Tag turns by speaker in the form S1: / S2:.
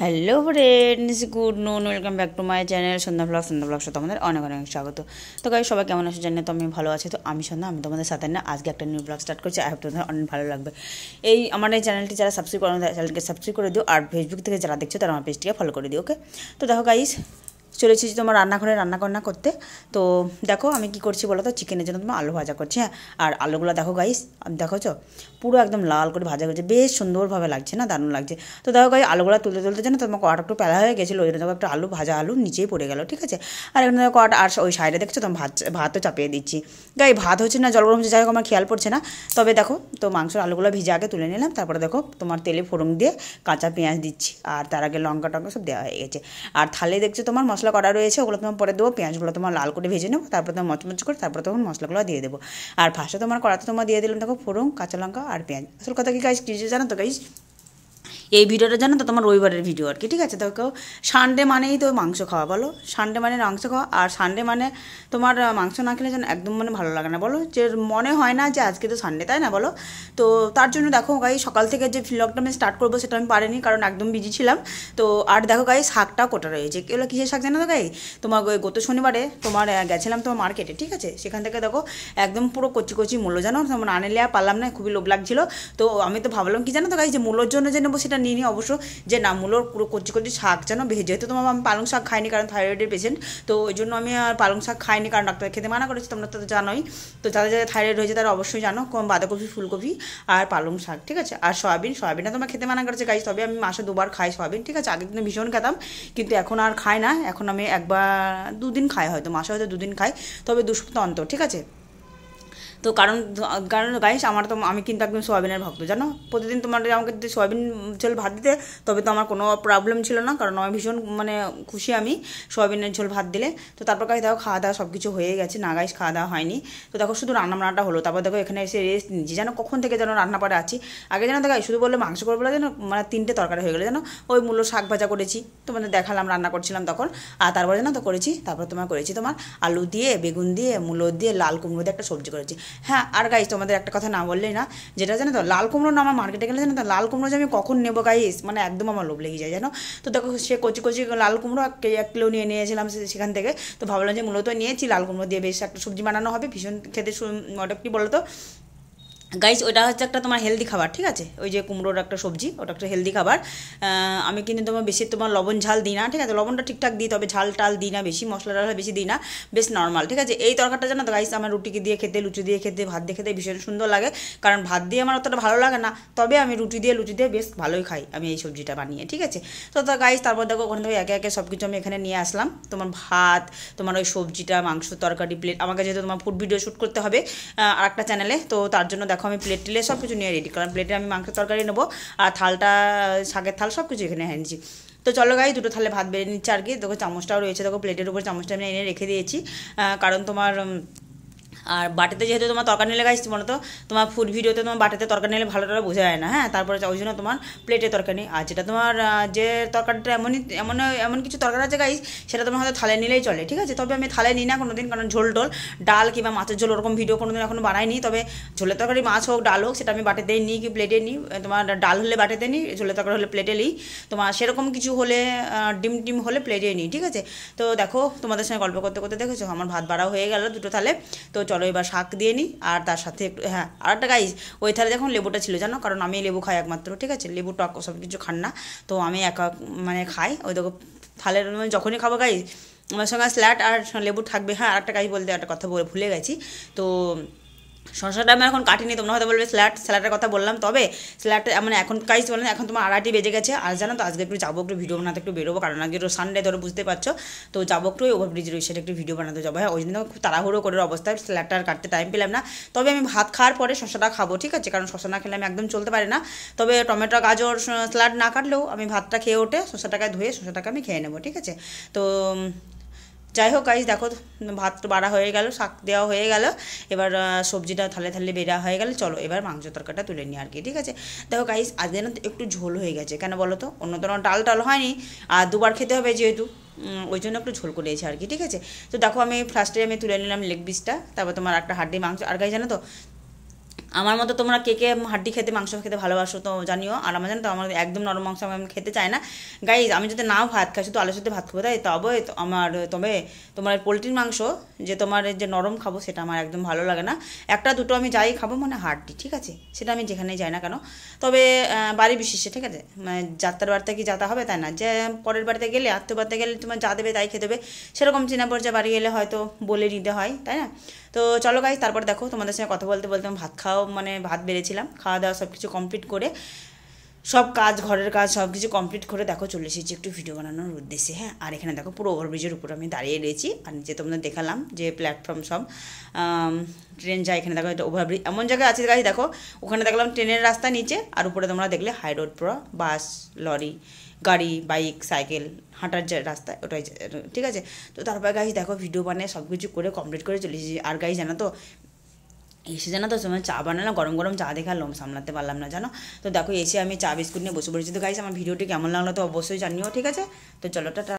S1: Hello friends, good noon, welcome back to my channel Sandhya ব্লগসে তোমাদের অনেক অনেক স্বাগত। তো গাইস, সবাই কেমন আছো জানি, তো আমি ভালো আছি। তো আমি সন্ধ্যা, আমি তোমাদের সাথে না আজকে একটা নিউ ব্লগ স্টার্ট করছি। আই হোপ তোমাদের অনেক ভালো লাগবে। এই আমার এই চ্যানেলটি যারা সাবস্ক্রাইব করো, চ্যানেলকে সাবস্ক্রাইব করে দিও, আর ফেসবুক থেকে যারা দেখছো তারা আমার পেজটিকে ফলো করে দিও। ওকে, তো দেখো গাইস, চলে এসেছি তোমার রান্নাঘরে রান্না করতে। তো দেখো আমি কি করছি বলো তো, চিকেনের জন্য তোমার আলু ভাজা করছি। হ্যাঁ, আর আলুগুলো দেখো গাইস, দেখো পুরো একদম লাল করে ভাজা করছে, বেশ সুন্দরভাবে লাগছে না, দারুণ লাগছে। তো দেখো গাইস, আলুগুলো তুলতে তুলতে জানো তোমার কড়াটা একটু পেলা হয়ে গেছিলো, ওই জন্য দেখো একটা আলু ভাজা আলু নিচেই পড়ে গেলো, ঠিক আছে। আর এখানে দেখো কড়াটা, আর ওই সাইডে দেখছো তো ভাতও চাপিয়ে দিচ্ছি। গাই ভাত হচ্ছে না, জল গরম হচ্ছে, যাই হোক আমার খেয়াল পড়ছে না। তবে দেখো, তো মাংসের আলুগুলো ভিজে আগে তুলে নিলাম, তারপরে দেখো তোমার তেলে ফোড়ন দিয়ে কাঁচা পেঁয়াজ দিচ্ছি, আর তার আগে লঙ্কা টঙ্কা সব দেওয়া হয়ে গেছে। আর থালে দেখছো তোমার মশলা করা রয়েছে, ওগুলো তোমার পরে দেবো। পেঁয়াজগুলো তোমার লাল করে ভেজে নেবো, তারপর তোমার মচমচ করে তারপর তখন মশলাগুলো দিয়ে দেবো। আর ফার্স্টে তোমার কড়াতে তোমার দিয়ে দিলাম দেখো ফোড়ন, কাঁচা লঙ্কা আর পেঁয়াজ। আসল কথা কি গাইস, কিছু জানো তো গাইস, এই ভিডিওটা জানো তো তোমার রবিবারের ভিডিও আর কি, ঠিক আছে। তো কেউ সানডে মানেই তো মাংস খাওয়া, বলো সানডে মানে মাংস খাওয়া, আর সানডে মানে তোমার মাংস না খেলে যেন একদম মানে ভালো লাগে না, বলো যে মনে হয় না যে আজকে তো সানডে, তাই না বলো। তো তার জন্য দেখো গাই, সকাল থেকে যে ভ্লগটা আমি স্টার্ট করবো সেটা আমি পারিনি, কারণ একদম বিজি ছিলাম। তো আর দেখো গাই, শাকটা কোটা রয়েছে, এগুলো কিসের শাক জানো তো গাই, তোমার গত শনিবারে তোমার গেছিলাম তোমার মার্কেটে, ঠিক আছে। সেখান থেকে দেখো একদম পুরো কচি কচি মূল্য, জানো তোমার আনেলে আর পারলাম না, খুবই লোভ লাগছিল। তো আমি তো ভাবলাম কি জানো তো গাই, যে মূলোর জন্য যে নেবো সেটা নিয়ে নিই অবশ্য, যে না মূলোর পুরো কচি কচি শাক যেন ভেজে, যেহেতু তোমার আমি পালং শাক খাইনি, কারণ থাইরয়েডের পেশেন্ট। তো ওই জন্য আমি আর পালং শাক খাইনি, কারণ ডাক্তার খেতে মানা করেছে, তোমরা তো জানোই। তো যাদের যাদের থাইরয়েড হয়েছে তারা অবশ্যই জানো, বাঁধাকপি, ফুলকপি আর পালং শাক, ঠিক আছে। আর সয়াবিনটা তোমার খেতে মানা করেছে গাইস, তবে আমি মাসে 2বার খাই সয়াবিন, ঠিক আছে। আগে কিন্তু ভীষণ খেতাম, কিন্তু এখন আর খাই না, এখন আমি 1 বা 2 দিন খাই, হয়তো মাসে হয়তো 2 দিন খাই, তবে 2 সপ্তাহ অন্তর, ঠিক আছে। তো কারণ কারণ গাইস, আমার তো আমি কিন্তু একদম সোয়াবিনের ভক্ত, জানো। প্রতিদিন তোমার আমাকে যদি সোয়াবিন ঝোল ভাত দিতে, তবে তো আমার কোনো প্রবলেম ছিল না, কারণ আমি ভীষণ মানে খুশি আমি সোয়াবিনের ঝোল ভাত দিলে। তো তারপর গাইস দেখো খাওয়া দাওয়া সব কিছু হয়ে গেছে, না গাইস খাওয়া দাওয়া হয়নি। তো দেখো শুধু রান্নাবান্নাটা হলো, তারপর দেখো এখানে এসে রেস্ট নিচ্ছি, জানো কখন থেকে যেন রান্না পাড়ে আছি। আগে জানো তো গাইস, শুধু বললে মাংস করবো যেন মানে 3টে তরকারি হয়ে গেলো, জানো। ওই মূলো শাক ভাজা করেছি, তোমাদের দেখালাম রান্না করছিলাম তখন। আর তারপরে জানো তো করেছি, তারপর তোমার করেছি তোমার আলু দিয়ে, বেগুন দিয়ে, মূলো দিয়ে, লাল কুমড়ো দিয়ে একটা সবজি করেছি। হ্যাঁ, আর গাইস তোমাদের একটা কথা না বললেই না, যেটা জানো তো, লাল কুমড়ো না, আমার মার্কেটে গেলে জানো তো লাল কুমড়ো যে আমি কখন নেবো গাইস, মানে একদম আমার লোভ লেগে যায়, জানো। তো দেখো সে কচি কচি লাল কুমড়ো 1 কিলো নিয়েছিলাম সেখান থেকে। তো ভাবলাম যে মূলত নিয়েছি, লাল কুমড়ো দিয়ে বেশ একটা সবজি বানানো হবে, ভীষণ খেতে ওটা কি বলো তো গাইস, ওইটা হচ্ছে একটা তোমার হেলদি খাবার, ঠিক আছে। ওই যে কুমড়োর একটা সবজি, ওটা একটা হেলদি খাবার। আমি কিন্তু তোমার বেশি তোমার লবণ ঝাল দিই না, ঠিক আছে। লবণটা ঠিকঠাক দিই, তবে ঝাল টাল দিই না বেশি, মশলা টশলা বেশি দিই না, বেশ নর্মাল, ঠিক আছে। এই তরকারিটা জানো তো গাইস, আমার রুটিকে দিয়ে খেতে, লুচি দিয়ে খেতে, ভাত দিয়ে খেতে ভীষণ সুন্দর লাগে। কারণ ভাত দিয়ে আমার অতটা ভালো লাগে না, তবে আমি লুচি দিয়ে বেশ ভালোই খাই আমি এই সবজিটা বানিয়ে, ঠিক আছে। তো গাইস তারপর দেখো ওখান থেকে একে একে সব কিছু আমি এখানে নিয়ে আসলাম, তোমার ভাত, তোমার ওই সবজিটা, মাংস, তরকারি, প্লেট। আমাকে যেহেতু তোমার ফুড ভিডিও শ্যুট করতে হবে আর একটা চ্যানেলে, তো তার জন্য দেখো আমি প্লেট টেলে সব কিছু নিয়ে রেডি, কারণ প্লেটে আমি মাংস তরকারি নেবো, আর থালটা শাকের থাল সব কিছু এখানে এনেছি। তো চলো গাই, 2টো থালে ভাত বেড়ে নিচ্ছে আর কি। দেখো চামচটাও রয়েছে, দেখো প্লেটের উপর চামচটা আমি এনে রেখে দিয়েছি, কারণ তোমার আর বাটিতে যেহেতু তোমার তরকারি নিলে গাইস, বলো তো তোমার ফুড ভিডিওতে তোমার বাটিতে তরকারি নিলে ভালোটা বোঝা যায় না। হ্যাঁ, তারপরে ওই জন্য তোমার প্লেটে তরকারি। আর যেটা তোমার যে তরকারিটা এমন কিছু তরকারি আছে গাইস, সেটা তোমার হয়তো থালে নিলেই চলে, ঠিক আছে। তবে আমি থালে নিই না কোনোদিন, কারণ ঝোল টোল, ডাল কিংবা মাছের ঝোল ওরকম ভিডিও কোনোদিন এখনো বানাইনি। তবে ঝোলের তরকারি মাছ হোক ডাল হোক, সেটা আমি বাটিতেই নিই কি প্লেটে নিই। তোমার ডাল হলে বাটিতে নিই, ঝোলের তরকারি হলে প্লেটে নিই, তোমার সেরকম কিছু হলে ডিম হলে প্লেটে নিই, ঠিক আছে। তো দেখো তোমাদের সঙ্গে গল্প করতে করতে দেখেছো আমার ভাত বাড়া হয়ে গেল 2টো থালে। তো চলো এবার শাক দিয়ে নিই, আর তার সাথে একটু, হ্যাঁ আর একটা গাইস, ওই থালে যখন লেবুটা ছিল, জানো, কারণ আমি লেবু খাই একমাত্র, ঠিক আছে। লেবু টক সব কিছু খান না, তো আমি একা মানে খাই। ওই দেখো থালের যখনই খাবো গাইস, আমার সঙ্গে স্যালাড আর লেবু থাকবে। হ্যাঁ, আরেকটা গাইস বলতে একটা কথা ভুলে গেছি, তো শসাটা আমি এখন কাটিনি, তোমরা হয়তো বলবে স্যালাডের কথা বললাম, তবে স্যালাডটা মানে এখন গাইস বলেন, এখন তোমার 2:30 বেজে গেছে। আর জানো তো আজকে একটু যাবো, একটু ভিডিও বানাতে একটু বেরোবো, কারণ আজকে তো সানডে ধরো, বুঝতে পারছো। তো যাবো একটু ওভারব্রিজের ওই সাইডে একটু ভিডিও বানাতে যাবো। হ্যাঁ, ওই জন্য খুব তাড়াহুড়ো করে অবস্থায় স্যালাডটা আর কাটতে টাইম পেলাম না। তবে আমি ভাত খাওয়ার পরে শসাটা খাবো, ঠিক আছে, কারণ শসা না খেলে আমি একদম চলতে পারি না। তবে টমেটো গাজর স্যালাড না কাটলেও আমি ভাতটা খেয়ে ওঠে শসাটাকে ধুয়ে শসাটাকে আমি খেয়ে নেবো, ঠিক আছে। তো যাই হোক গাইস, দেখো ভাত তো বাড়া হয়ে গেল, শাক দেওয়া হয়ে গেল, এবার সবজিটা থালে থালে বেড়া হয়ে গেল। চলো এবার মাংস তরকারিটা তুলে নিই আর কি, ঠিক আছে। দেখো গাইস, আজকে না একটু ঝোল হয়ে গেছে, কেন বলো তো, অন্য তো ডাল হয়নি, আর 2বার খেতে হবে যেহেতু, ওই জন্য একটু ঝোল করেছি আর কি, ঠিক আছে। তো দেখো আমি ফার্স্টে তুলে নিলাম লেগ পিসটা, তারপর তোমার একটা হাড্ডি মাংস। আর গাইস জানো তো আমার মতো তোমরা কে কে হাড্ডি খেতে মাংস খেতে ভালোবাসো তো জানিও। আর আমার জানো তো আমার একদম নরম মাংস আমি খেতে চাই না গাইজ। আমি যদি নাও ভাত খাই শুধু আলুর সাথে ভাত খাবো তাই তবে তোমার পোলট্রির মাংস যে তোমার যে নরম খাবো সেটা আমার একদম ভালো লাগে না। একটা দুটো আমি যাই খাবো মানে হাড্ডি, ঠিক আছে, সেটা আমি যেখানেই যাই না কেন। তবে বাড়ি বিশেষে, ঠিক আছে, মানে যাত্রার বাড়িতে কি যাতা হবে তাই না, যে পরের বাড়িতে গেলে আত্মীয় বাড়িতে গেলে তোমার যা দেবে তাই খেতে দেবে, সেরকম চেনা পর্যায়ে বাড়ি গেলে হয়তো বলে নিতে হয়, তাই না। তো চলো গাইজ, তারপর দেখো তোমাদের সঙ্গে কথা বলতে বলতে ভাত বেড়েছিলাম, খাওয়া দাওয়া সব কিছু কমপ্লিট করে সব কাজ ঘরের কাজ সব কিছু কমপ্লিট করে দেখো চলে এসেছি একটু ভিডিও বানানোর উদ্দেশ্যে। হ্যাঁ, আর এখানে দেখো পুরো ওভারব্রিজের উপর আমি দাঁড়িয়ে রয়েছি। আর নিচে তোমাদের দেখালাম যে প্ল্যাটফর্ম সব ট্রেন যায়, এখানে দেখো এটা ওভারব্রিজ এমন জায়গায় আছে গাড়ি দেখো, ওখানে দেখলাম ট্রেনের রাস্তা নিচে, আর উপরে তোমরা দেখলে হাই রোড পুরো বাস লরি গাড়ি বাইক সাইকেল হাঁটার যে রাস্তা ওটাই, ঠিক আছে। তো তারপরে গাড়ি দেখো ভিডিও বানিয়ে সব কিছু করে কমপ্লিট করে চলে এসেছি। আর গাড়ি জানো তো এসে জানো তো সময় চা বানালাম, গরম গরম চা দেখে লোম সামলাতে পারলাম না জানো। তো দেখো এসে আমি চা বিস্কুট নিয়ে বসে পড়েছি। তো গাইস আমার ভিডিওটি কেমন লাগলো তো অবশ্যই জানিও, ঠিক আছে। তো চলো টাটা।